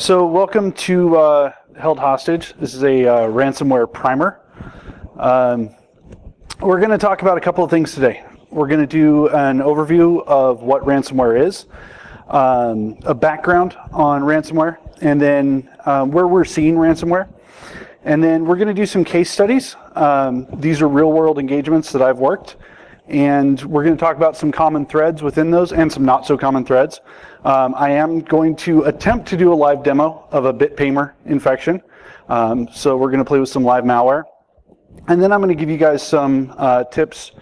So welcome to Held Hostage. This is a ransomware primer. We're going to talk about a couple of things today. We're going to do an overview of what ransomware is, a background on ransomware, and then where we're seeing ransomware. And then we're going to do some case studies. These are real-world engagements that I've worked. And we're going to talk about some common threads within those and some not so common threads. I am going to attempt to do a live demo of a BitPaymer infection. So we're going to play with some live malware. And then I'm going to give you guys some tips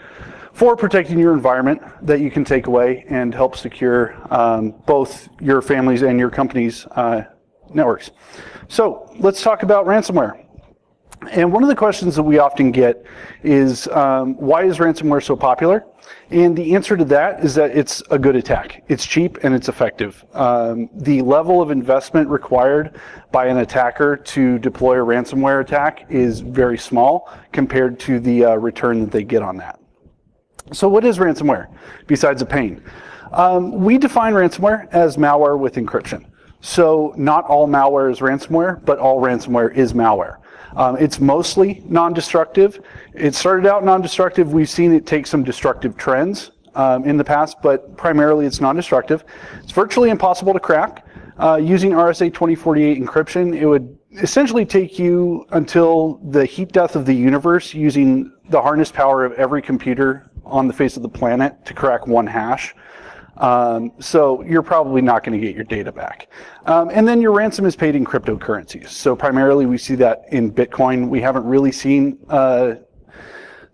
for protecting your environment that you can take away and help secure both your families and your company's networks. So let's talk about ransomware. And one of the questions that we often get is, why is ransomware so popular? And the answer to that is that it's a good attack. It's cheap and it's effective. The level of investment required by an attacker to deploy a ransomware attack is very small compared to the return that they get on that. So what is ransomware besides a pain? We define ransomware as malware with encryption. So not all malware is ransomware, but all ransomware is malware. It's mostly non-destructive. It started out non-destructive. We've seen it take some destructive trends in the past, but primarily it's non-destructive. It's virtually impossible to crack. Using RSA 2048 encryption, it would essentially take you until the heat death of the universe using the harness power of every computer on the face of the planet to crack one hash. So you're probably not going to get your data back. And then your ransom is paid in cryptocurrencies. So primarily we see that in Bitcoin. We haven't really seen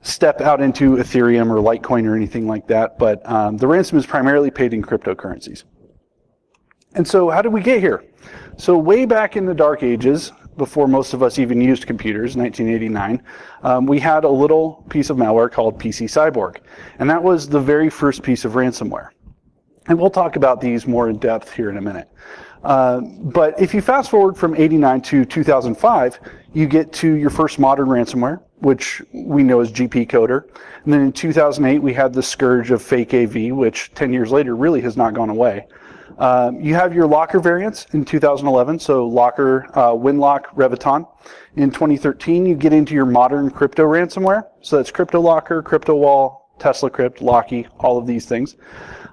step out into Ethereum or Litecoin or anything like that, but the ransom is primarily paid in cryptocurrencies. And so how did we get here? So way back in the dark ages, before most of us even used computers, 1989, we had a little piece of malware called PC Cyborg. And that was the very first piece of ransomware. And we'll talk about these more in depth here in a minute. But if you fast forward from 89 to 2005, you get to your first modern ransomware, which we know as GPCoder. And then in 2008, we had the scourge of fake AV, which 10 years later really has not gone away. You have your Locker variants in 2011, so Locker, WinLock, Reveton. In 2013, you get into your modern crypto ransomware. So that's CryptoLocker, Cryptowall, TeslaCrypt, Locky, all of these things.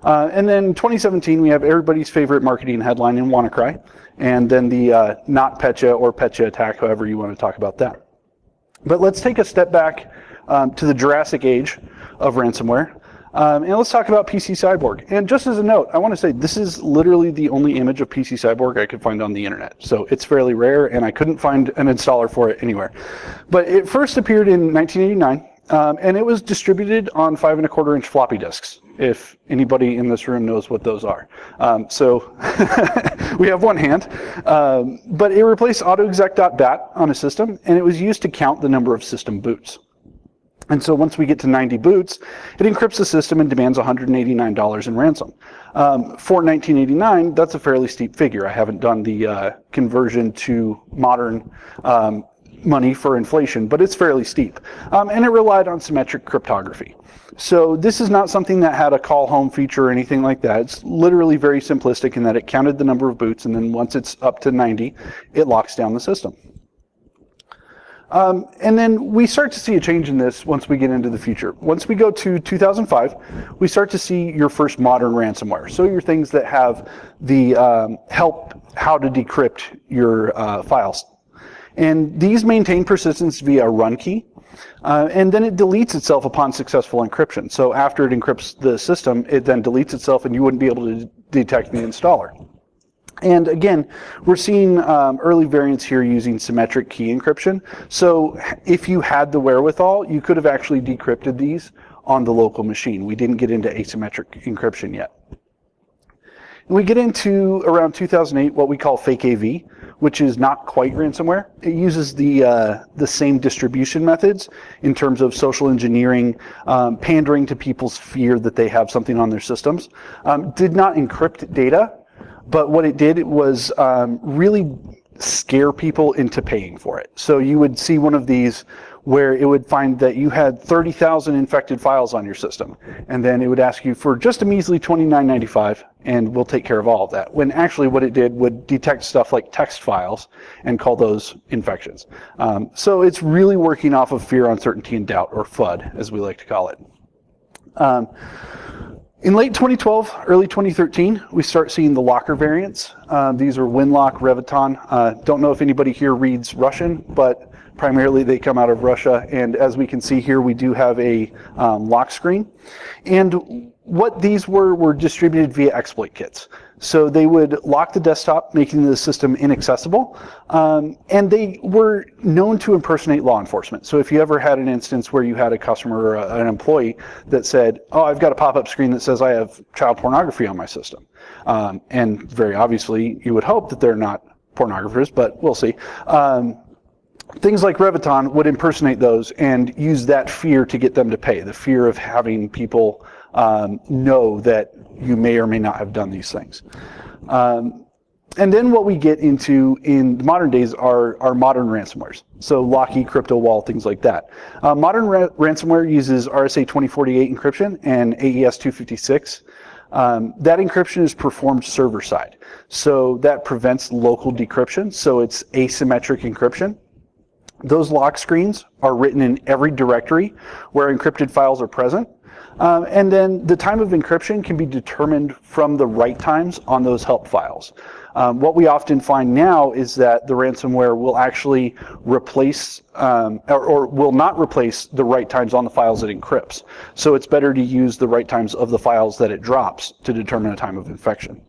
And then in 2017, we have everybody's favorite marketing headline in WannaCry, and then the not Petya or Petya attack, however you want to talk about that. But let's take a step back to the Jurassic Age of ransomware, and let's talk about PC Cyborg. And just as a note, I want to say this is literally the only image of PC Cyborg I could find on the internet. So it's fairly rare, and I couldn't find an installer for it anywhere. But it first appeared in 1989. And it was distributed on 5.25-inch floppy disks, if anybody in this room knows what those are. So we have one hand. But it replaced autoexec.bat on a system, and it was used to count the number of system boots. And so once we get to 90 boots, it encrypts the system and demands $189 in ransom. For 1989, that's a fairly steep figure. I haven't done the conversion to modern money for inflation, but it's fairly steep. And it relied on symmetric cryptography. So this is not something that had a call home feature or anything like that. It's literally very simplistic in that it counted the number of boots, and then once it's up to 90, it locks down the system. And then we start to see a change in this once we get into the future. Once we go to 2005, we start to see your first modern ransomware. So your things that have the help how to decrypt your files. And these maintain persistence via a run key, and then it deletes itself upon successful encryption. So after it encrypts the system, it then deletes itself, and you wouldn't be able to detect the installer. And again, we're seeing early variants here using symmetric key encryption. So if you had the wherewithal, you could have actually decrypted these on the local machine. We didn't get into asymmetric encryption yet. And we get into around 2008 what we call fake AV, which is not quite ransomware. It uses the same distribution methods in terms of social engineering, pandering to people's fear that they have something on their systems. Did not encrypt data, but what it did was really scare people into paying for it. So you would see one of these where it would find that you had 30,000 infected files on your system. And then it would ask you for just a measly $29.95, and we'll take care of all of that. When actually what it did would detect stuff like text files and call those infections. So it's really working off of fear, uncertainty, and doubt, or FUD, as we like to call it. In late 2012, early 2013, we start seeing the locker variants. These are WinLock, Reveton. Don't know if anybody here reads Russian, but primarily they come out of Russia. And as we can see here, we do have a lock screen. And what these were distributed via exploit kits. So they would lock the desktop, making the system inaccessible. And they were known to impersonate law enforcement. So if you ever had an instance where you had a customer or an employee that said, oh, I've got a pop-up screen that says I have child pornography on my system. And very obviously, you would hope that they're not pornographers, but we'll see. Things like Reveton would impersonate those and use that fear to get them to pay, the fear of having people know that you may or may not have done these things. And then what we get into in modern days are modern ransomwares. So Locky, Cryptowall, things like that. Modern ransomware uses RSA 2048 encryption and AES 256. That encryption is performed server-side. So that prevents local decryption, so it's asymmetric encryption. Those lock screens are written in every directory where encrypted files are present. And then the time of encryption can be determined from the write times on those help files. What we often find now is that the ransomware will actually replace or will not replace the write times on the files it encrypts. So it's better to use the write times of the files that it drops to determine a time of infection.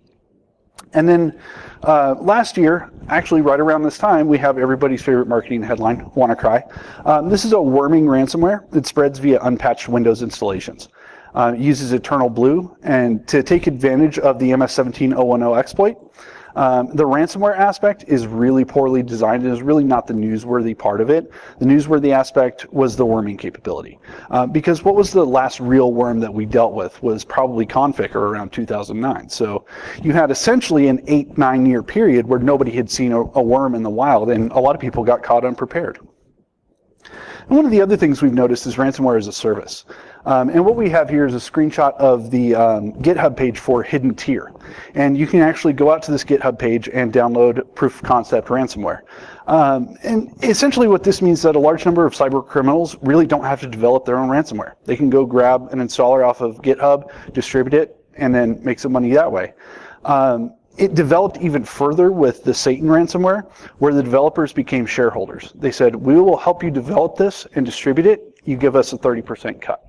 And then last year, actually right around this time, we have everybody's favorite marketing headline, WannaCry. This is a worming ransomware that spreads via unpatched Windows installations. It uses Eternal Blue, and to take advantage of the MS17010 exploit, the ransomware aspect is really poorly designed and is really not the newsworthy part of it. The newsworthy aspect was the worming capability. Because what was the last real worm that we dealt with was probably Config around 2009. So you had essentially an 8-9 year period where nobody had seen a worm in the wild, and a lot of people got caught unprepared. And one of the other things we've noticed is ransomware as a service. And what we have here is a screenshot of the GitHub page for Hidden Tier. And you can actually go out to this GitHub page and download proof of concept ransomware. And essentially what this means is that a large number of cyber criminals really don't have to develop their own ransomware. They can go grab an installer off of GitHub, distribute it, and then make some money that way. It developed even further with the Satan ransomware, where the developers became shareholders. They said, we will help you develop this and distribute it. You give us a 30% cut.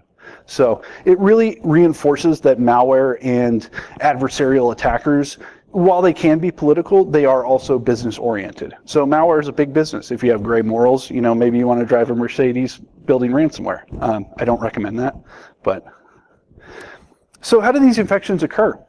So it really reinforces that malware and adversarial attackers, while they can be political, they are also business oriented. So malware is a big business. If you have gray morals, you know, maybe you want to drive a Mercedes building ransomware. I don't recommend that, but. So how do these infections occur?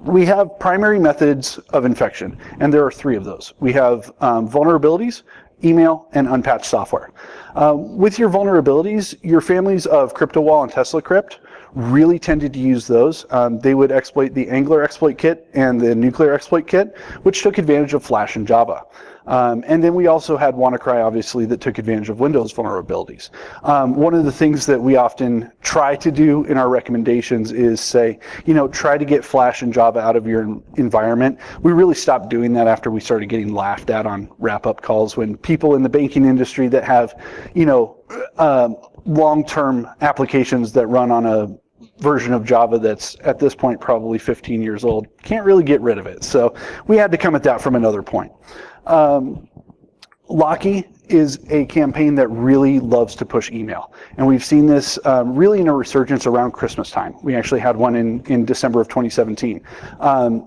We have primary methods of infection, and there are 3 of those. We have vulnerabilities, email, and unpatched software. With your vulnerabilities, your families of Cryptowall and TeslaCrypt really tended to use those. They would exploit the Angler exploit kit and the Nuclear exploit kit, which took advantage of Flash and Java. And then we also had WannaCry, obviously, that took advantage of Windows vulnerabilities. One of the things that we often try to do in our recommendations is say, you know, try to get Flash and Java out of your environment. We really stopped doing that after we started getting laughed at on wrap-up calls when people in the banking industry that have, you know, long-term applications that run on a version of Java that's at this point probably 15 years old can't really get rid of it. So we had to come at that from another point. Locky is a campaign that really loves to push email. And we've seen this really in a resurgence around Christmas time. We actually had one in December of 2017.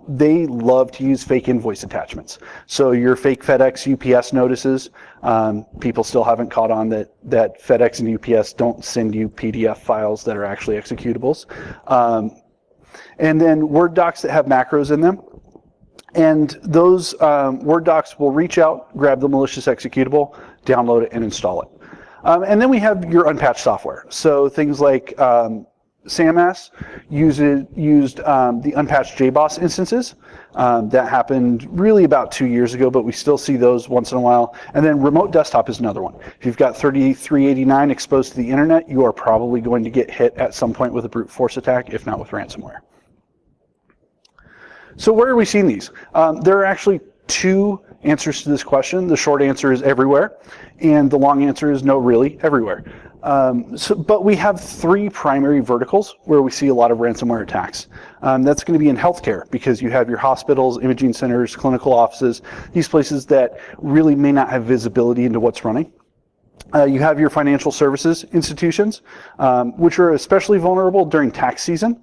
They love to use fake invoice attachments. So your fake FedEx, UPS notices, people still haven't caught on that FedEx and UPS don't send you PDF files that are actually executables. And then Word docs that have macros in them. And those Word docs will reach out, grab the malicious executable, download it, and install it. And then we have your unpatched software. So things like SAMS used the unpatched JBoss instances. That happened really about 2 years ago, but we still see those once in a while. And then remote desktop is another one. If you've got 3389 exposed to the internet, you are probably going to get hit at some point with a brute force attack, if not with ransomware. So where are we seeing these? There are actually two answers to this question. The short answer is everywhere, and the long answer is no, really, everywhere. But we have three primary verticals where we see a lot of ransomware attacks. That's going to be in healthcare, because you have your hospitals, imaging centers, clinical offices, these places that really may not have visibility into what's running. You have your financial services institutions, which are especially vulnerable during tax season.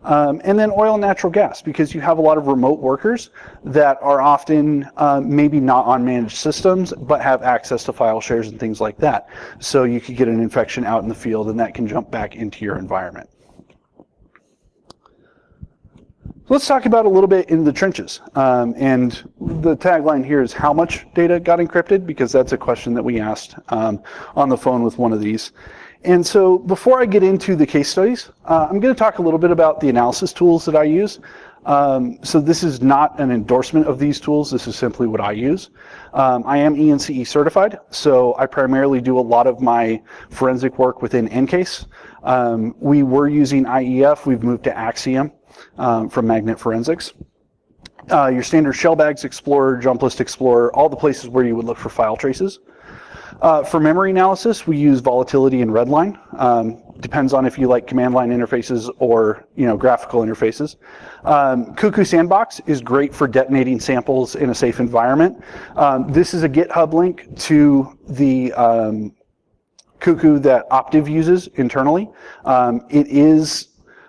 And then oil and natural gas, because you have a lot of remote workers that are often maybe not on managed systems, but have access to file shares and things like that. So you could get an infection out in the field, and that can jump back into your environment. Let's talk about a little bit in the trenches. And the tagline here is how much data got encrypted, because that's a question that we asked on the phone with one of these. And so before I get into the case studies, I'm going to talk a little bit about the analysis tools that I use. So this is not an endorsement of these tools. This is simply what I use. I am ENCE certified, so I primarily do a lot of my forensic work within Encase. We were using IEF. We've moved to Axiom from Magnet Forensics. Your standard Shellbags Explorer, Jump List Explorer, all the places where you would look for file traces. For memory analysis, we use Volatility and Redline. Depends on if you like command line interfaces or graphical interfaces. Cuckoo Sandbox is great for detonating samples in a safe environment. This is a GitHub link to the Cuckoo that Optiv uses internally. It is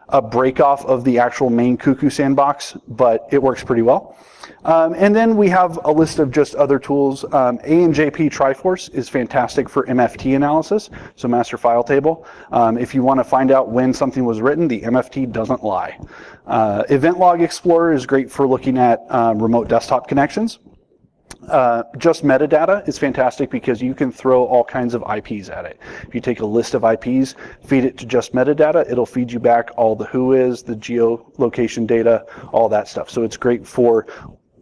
a breakoff of the actual main Cuckoo Sandbox, but it works pretty well. And then we have a list of just other tools. ANJP Triforce is fantastic for MFT analysis, so master file table. If you want to find out when something was written, the MFT doesn't lie. Event Log Explorer is great for looking at remote desktop connections. Just metadata is fantastic because you can throw all kinds of IPs at it. If you take a list of IPs, feed it to just metadata, it'll feed you back all the who is, the geolocation data, all that stuff. So it's great for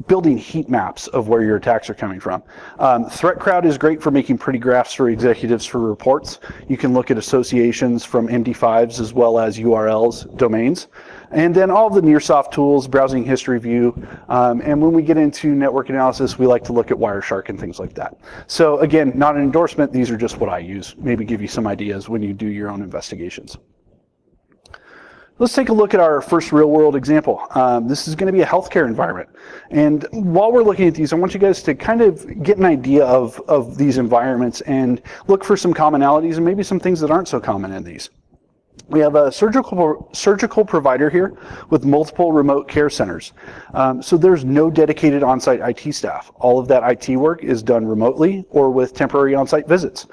building heat maps of where your attacks are coming from. ThreatCrowd is great for making pretty graphs for executives for reports. You can look at associations from MD5s as well as URLs, domains. And then all the Nearsoft tools, browsing history view, and when we get into network analysis, we like to look at Wireshark and things like that. So again, not an endorsement, these are just what I use. Maybe give you some ideas when you do your own investigations. Let's take a look at our first real-world example. This is going to be a healthcare environment. And while we're looking at these, I want you guys to kind of get an idea of these environments and look for some commonalities and maybe some things that aren't so common in these. We have a surgical provider here with multiple remote care centers. So there's no dedicated on-site IT staff. All of that IT work is done remotely or with temporary on-site visits.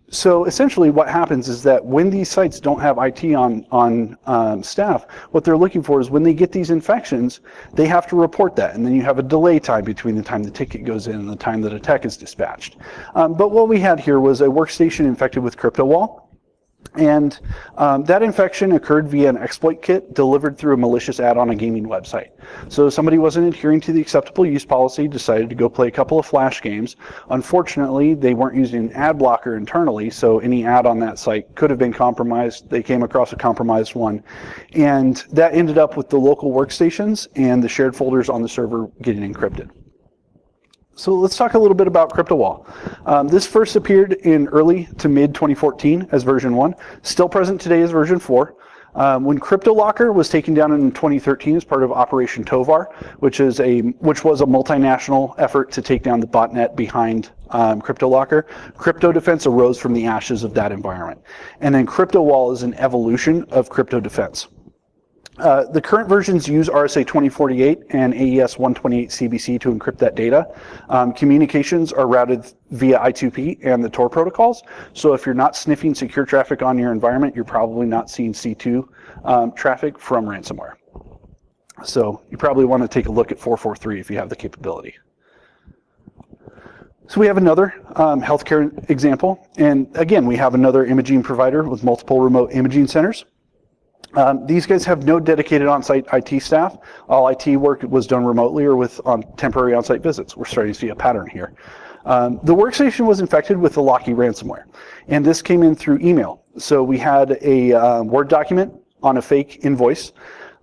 So essentially what happens is that when these sites don't have IT on staff, what they're looking for is when they get these infections, they have to report that. And then you have a delay time between the time the ticket goes in and the time that a tech is dispatched. But what we had here was a workstation infected with Cryptowall. And that infection occurred via an exploit kit delivered through a malicious ad on a gaming website. So somebody wasn't adhering to the acceptable use policy, decided to go play a couple of flash games. Unfortunately, they weren't using AppLocker internally, so any ad on that site could have been compromised. They came across a compromised one. And that ended up with the local workstations and the shared folders on the server getting encrypted. So let's talk a little bit about Cryptowall. This first appeared in early to mid 2014 as version 1, still present today as version 4. When CryptoLocker was taken down in 2013 as part of Operation Tovar, which was a multinational effort to take down the botnet behind CryptoLocker, Crypto Defense arose from the ashes of that environment. And then Cryptowall is an evolution of Crypto Defense. The current versions use RSA 2048 and AES 128 CBC to encrypt that data. Communications are routed via I2P and the Tor protocols. So if you're not sniffing secure traffic on your environment, you're probably not seeing C2 traffic from ransomware. So you probably want to take a look at 443 if you have the capability. So we have another healthcare example. And again, we have another imaging provider with multiple remote imaging centers. These guys have no dedicated on-site IT staff. All IT work was done remotely or with temporary on-site visits. We're starting to see a pattern here. The workstation was infected with the Locky ransomware, and this came in through email. So we had a Word document on a fake invoice.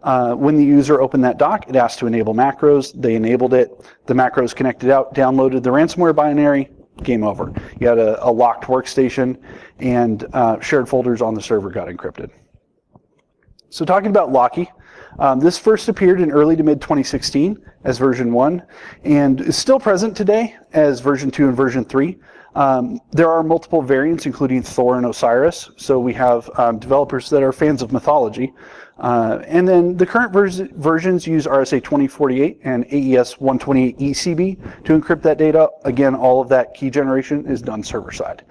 When the user opened that doc, it asked to enable macros. They enabled it. The macros connected out, downloaded the ransomware binary, game over. You had a locked workstation, and shared folders on the server got encrypted. So talking about Locky, this first appeared in early to mid 2016 as version 1 and is still present today as version 2 and version 3. There are multiple variants, including Thor and Osiris. So we have developers that are fans of mythology. And then the current versions use RSA 2048 and AES 128 ECB to encrypt that data. Again, all of that key generation is done server side.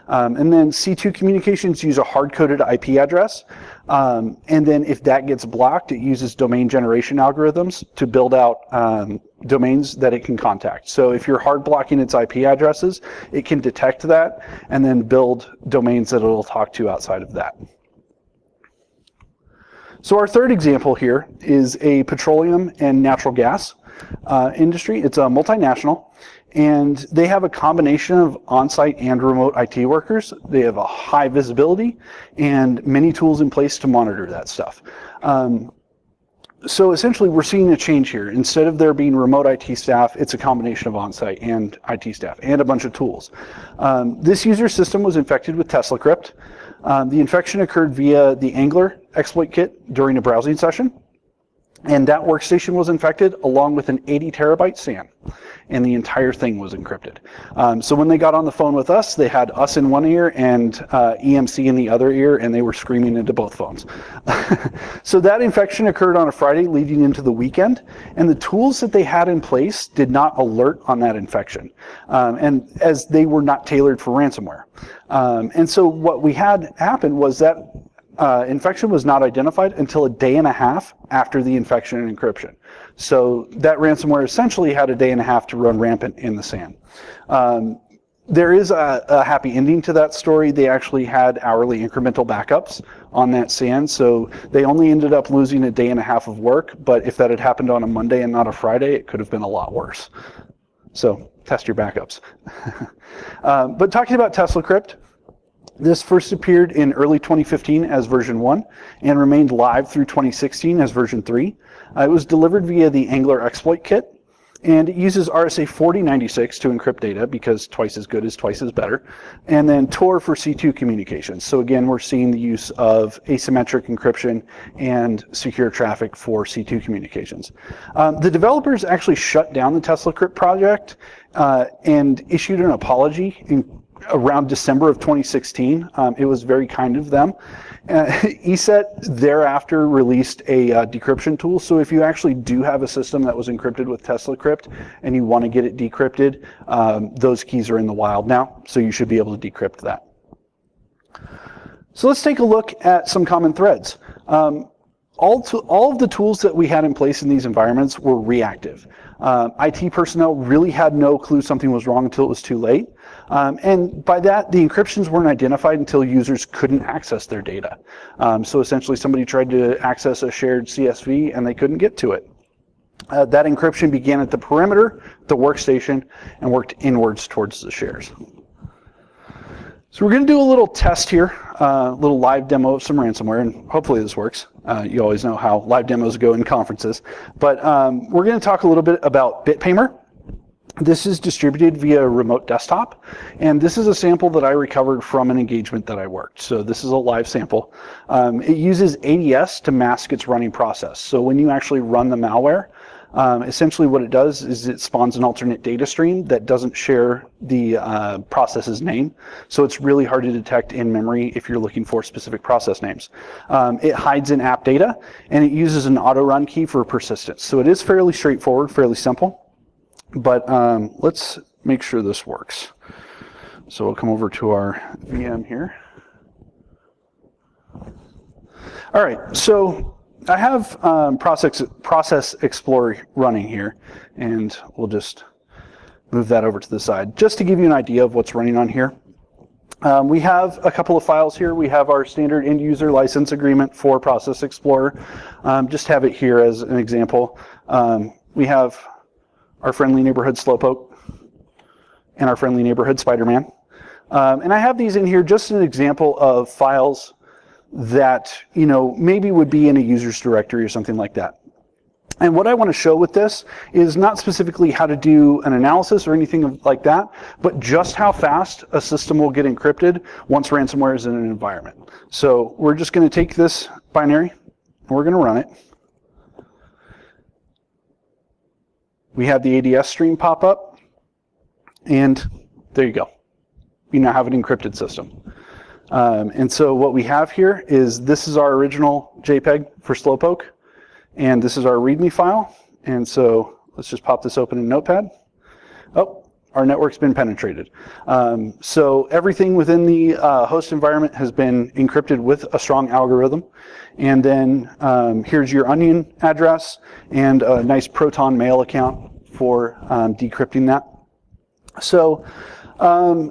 And then C2 communications use a hard-coded IP address. And then if that gets blocked, it uses domain generation algorithms to build out domains that it can contact. So if you're hard blocking its IP addresses, it can detect that and then build domains that it'll talk to outside of that. So our third example here is a petroleum and natural gas industry. It's a multinational, and they have a combination of on-site and remote IT workers. They have a high visibility and many tools in place to monitor that stuff. So essentially, we're seeing a change here. Instead of there being remote IT staff, it's a combination of on-site and IT staff and a bunch of tools. This user system was infected with TeslaCrypt. The infection occurred via the Angler exploit kit during a browsing session, and that workstation was infected along with an 80 terabyte SAN, and the entire thing was encrypted. So when they got on the phone with us, they had us in one ear and EMC in the other ear, and they were screaming into both phones. So that infection occurred on a Friday leading into the weekend, and the tools that they had in place did not alert on that infection, and as they were not tailored for ransomware. And so what we had happen was that infection was not identified until a day and a half after the infection and encryption. So that ransomware essentially had a day and a half to run rampant in the SAN. There is a happy ending to that story. They actually had hourly incremental backups on that SAN, so they only ended up losing a day and a half of work, but if that had happened on a Monday and not a Friday, it could have been a lot worse. So test your backups. But talking about TeslaCrypt, this first appeared in early 2015 as version 1 and remained live through 2016 as version 3. It was delivered via the Angler exploit kit, and it uses RSA 4096 to encrypt data because twice as good is twice as better, and then Tor for C2 communications. So again, we're seeing the use of asymmetric encryption and secure traffic for C2 communications. The developers actually shut down the TeslaCrypt project and issued an apology around December of 2016. It was very kind of them. ESET thereafter released a decryption tool, so if you actually do have a system that was encrypted with TeslaCrypt and you want to get it decrypted, those keys are in the wild now, so you should be able to decrypt that. So let's take a look at some common threads. All of the tools that we had in place in these environments were reactive. IT personnel really had no clue something was wrong until it was too late. And by that, the encryptions weren't identified until users couldn't access their data. So essentially, somebody tried to access a shared CSV and they couldn't get to it. That encryption began at the perimeter, the workstation, and worked inwards towards the shares. So we're going to do a little test here, a little live demo of some ransomware, and hopefully this works. You always know how live demos go in conferences. But we're going to talk a little bit about BitPaymer. This is distributed via remote desktop, and this is a sample that I recovered from an engagement that I worked. So this is a live sample. It uses ADS to mask its running process. So when you actually run the malware, essentially what it does is it spawns an alternate data stream that doesn't share the process's name. So it's really hard to detect in memory if you're looking for specific process names. It hides in app data, and it uses an auto run key for persistence. So it is fairly straightforward, fairly simple. But let's make sure this works. So we'll come over to our VM here. All right, so I have Process Explorer running here, and we'll just move that over to the side. Just to give you an idea of what's running on here, We have a couple of files here. We have our standard end user license agreement for Process Explorer. Just have it here as an example. We have our friendly neighborhood Slowpoke and our friendly neighborhood Spider-Man. And I have these in here just as an example of files that, you know, maybe would be in a user's directory or something like that. And what I want to show with this is not specifically how to do an analysis or anything like that, but just how fast a system will get encrypted once ransomware is in an environment. So we're just going to take this binary and we're going to run it. We have the ADS stream pop up, and there you go. You now have an encrypted system. And so what we have here is this is our original JPEG for Slowpoke. And this is our README file. And so let's just pop this open in Notepad. Oh, our network's been penetrated. So everything within the host environment has been encrypted with a strong algorithm. And then here's your onion address and a nice Proton mail account for decrypting that. So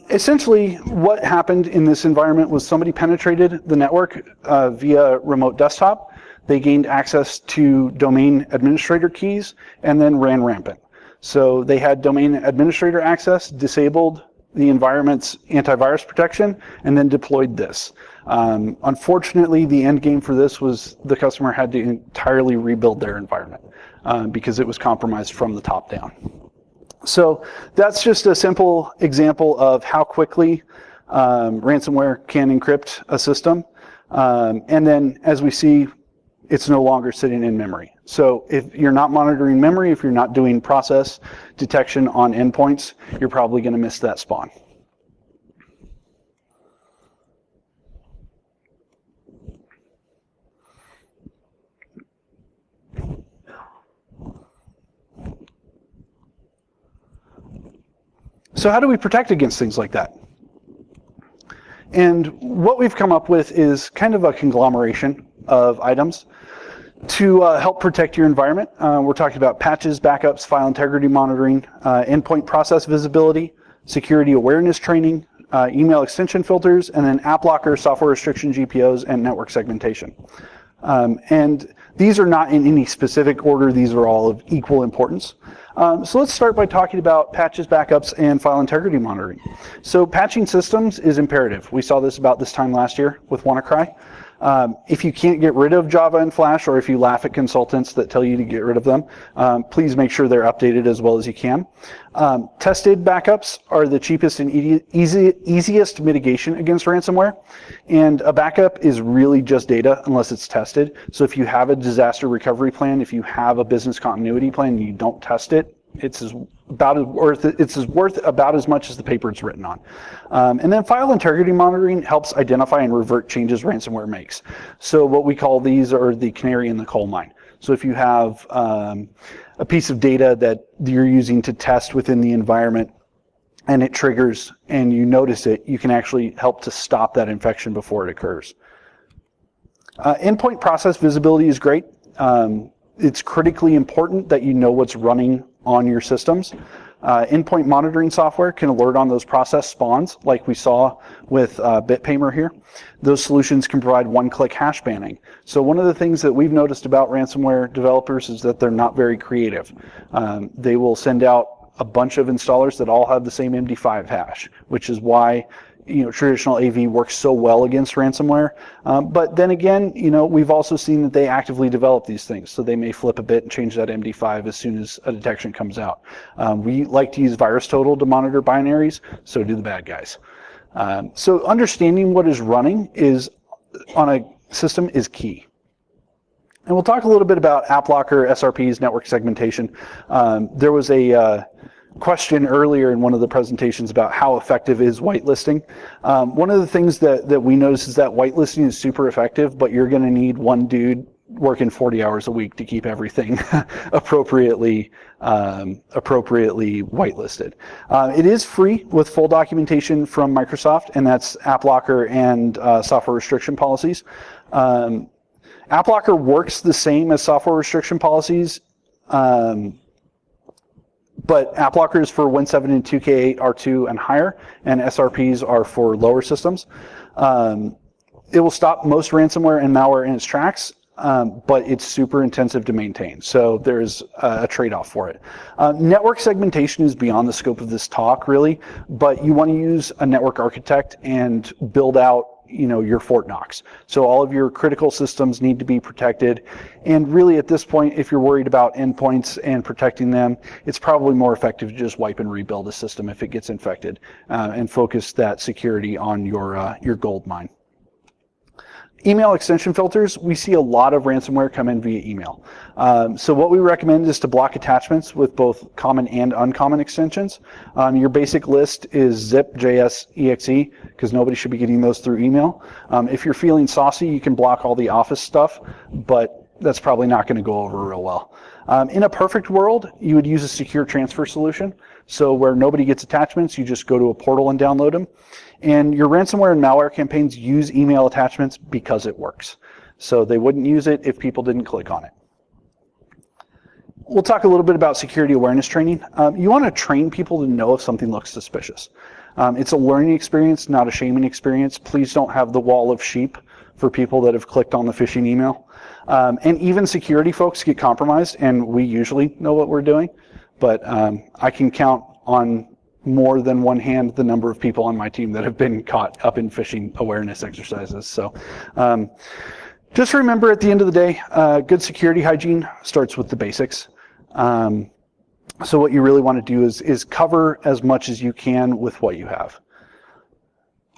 essentially what happened in this environment was somebody penetrated the network via remote desktop. They gained access to domain administrator keys and then ran rampant. So they had domain administrator access, disabled the environment's antivirus protection, and then deployed this. Unfortunately, the end game for this was the customer had to entirely rebuild their environment because it was compromised from the top down. So that's just a simple example of how quickly ransomware can encrypt a system. And then as we see, it's no longer sitting in memory. So if you're not monitoring memory, if you're not doing process detection on endpoints, you're probably going to miss that spawn. So how do we protect against things like that? And what we've come up with is kind of a conglomeration of items to help protect your environment. We're talking about patches, backups, file integrity monitoring, endpoint process visibility, security awareness training, email extension filters, and then AppLocker, software restriction GPOs, and network segmentation. And these are not in any specific order. These are all of equal importance. So let's start by talking about patches, backups, and file integrity monitoring. So patching systems is imperative. We saw this about this time last year with WannaCry. If you can't get rid of Java and Flash, or if you laugh at consultants that tell you to get rid of them, please make sure they're updated as well as you can. Tested backups are the cheapest and easiest mitigation against ransomware. And a backup is really just data unless it's tested. So if you have a disaster recovery plan, if you have a business continuity plan and you don't test it, it's worth about as much as the paper it's written on. And then file integrity monitoring helps identify and revert changes ransomware makes. So what we call these are the canary in the coal mine. So if you have a piece of data that you're using to test within the environment and it triggers and you notice it, you can actually help to stop that infection before it occurs. Endpoint process visibility is great. It's critically important that you know what's running on your systems. Endpoint monitoring software can alert on those process spawns, like we saw with BitPaymer here. Those solutions can provide one-click hash banning. So one of the things that we've noticed about ransomware developers is that they're not very creative. They will send out a bunch of installers that all have the same MD5 hash, which is why traditional AV works so well against ransomware. But then again, we've also seen that they actively develop these things. So they may flip a bit and change that MD5 as soon as a detection comes out. We like to use VirusTotal to monitor binaries, so do the bad guys. So understanding what is running on a system is key. And we'll talk a little bit about AppLocker, SRPs, network segmentation. There was a question earlier in one of the presentations about how effective is whitelisting. One of the things that we notice is that whitelisting is super effective, but you're going to need one dude working 40 hours a week to keep everything appropriately whitelisted. It is free with full documentation from Microsoft, and that's AppLocker and software restriction policies. AppLocker works the same as software restriction policies, But AppLocker is for Win7 and 2K8 R2 and higher, and SRPs are for lower systems. It will stop most ransomware and malware in its tracks, but it's super intensive to maintain. So there's a trade-off for it. Network segmentation is beyond the scope of this talk, really, but you want to use a network architect and build out your Fort Knox. So all of your critical systems need to be protected. And really at this point, if you're worried about endpoints and protecting them, it's probably more effective to just wipe and rebuild a system if it gets infected, and focus that security on your gold mine. Email extension filters, we see a lot of ransomware come in via email. So what we recommend is to block attachments with both common and uncommon extensions. Your basic list is zip, JS, exe, because nobody should be getting those through email. If you're feeling saucy, you can block all the Office stuff, but that's probably not going to go over real well. In a perfect world, you would use a secure transfer solution. So where nobody gets attachments, you just go to a portal and download them. And your ransomware and malware campaigns use email attachments because it works. So they wouldn't use it if people didn't click on it. We'll talk a little bit about security awareness training. You want to train people to know if something looks suspicious. It's a learning experience, not a shaming experience. Please don't have the wall of sheep for people that have clicked on the phishing email. And even security folks get compromised, and we usually know what we're doing. But I can count on more than one hand the number of people on my team that have been caught up in phishing awareness exercises. So just remember, at the end of the day, good security hygiene starts with the basics. So what you really want to do is cover as much as you can with what you have.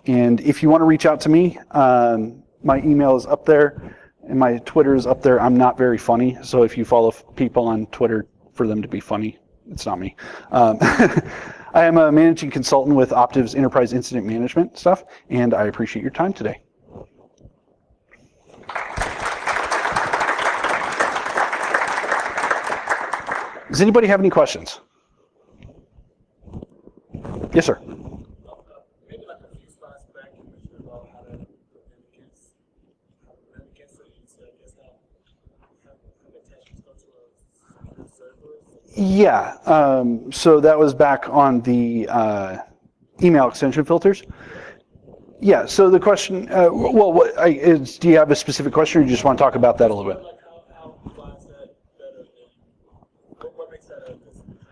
And if you want to reach out to me, my email is up there and my Twitter is up there. I'm not very funny, so if you follow people on Twitter for them to be funny, it's not me. I am a managing consultant with Optiv's enterprise incident management stuff, and I appreciate your time today. Does anybody have any questions? Yes, sir. Maybe like a few slides back, you mentioned about how to prevent against so you said, I guess, have attachments go to a server. Yeah, so that was back on the email extension filters. Yeah, so the question, do you have a specific question, or do you just want to talk about that a little bit? Like how why is that better than, what makes that a good solution?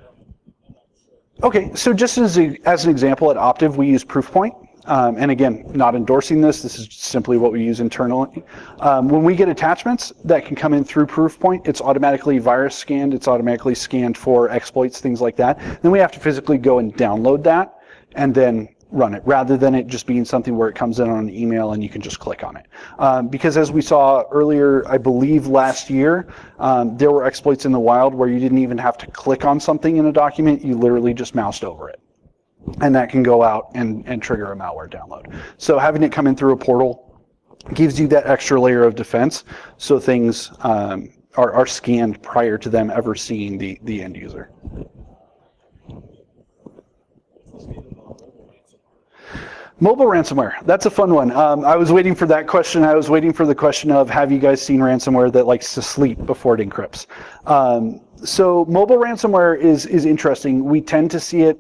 I'm not sure. Okay, so just as an example, at Optiv, we use Proofpoint. And again, not endorsing this is simply what we use internally. When we get attachments that can come in through Proofpoint, it's automatically virus scanned, it's automatically scanned for exploits, things like that. Then we have to physically go and download that and then run it, rather than it just being something where it comes in on an email and you can just click on it. Because as we saw earlier, I believe last year, there were exploits in the wild where you didn't even have to click on something in a document, you literally just moused over it. And that can go out and trigger a malware download. So having it come in through a portal gives you that extra layer of defense, so things are scanned prior to them ever seeing the end user. Mobile ransomware, that's a fun one. I was waiting for that question. I was waiting for the question of, have you guys seen ransomware that likes to sleep before it encrypts? So mobile ransomware is interesting. We tend to see it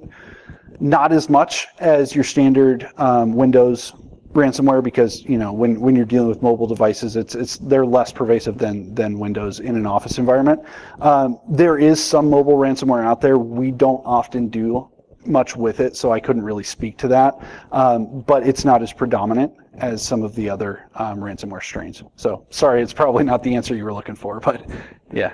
not as much as your standard Windows ransomware, because when you're dealing with mobile devices, they're less pervasive than Windows in an office environment. There is some mobile ransomware out there. We don't often do much with it, so I couldn't really speak to that. But it's not as predominant as some of the other ransomware strains. So sorry, it's probably not the answer you were looking for, but yeah.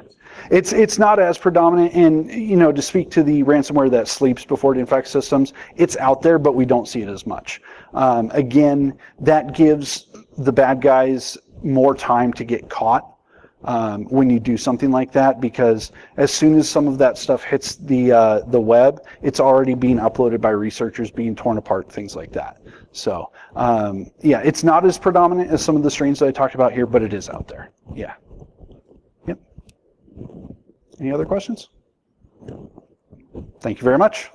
It's not as predominant, and to speak to the ransomware that sleeps before it infects systems, it's out there, but we don't see it as much. Again, that gives the bad guys more time to get caught when you do something like that, because as soon as some of that stuff hits the web, it's already being uploaded by researchers, being torn apart, things like that. So yeah, it's not as predominant as some of the strains that I talked about here, but it is out there. Yeah. Yep. Any other questions? Thank you very much.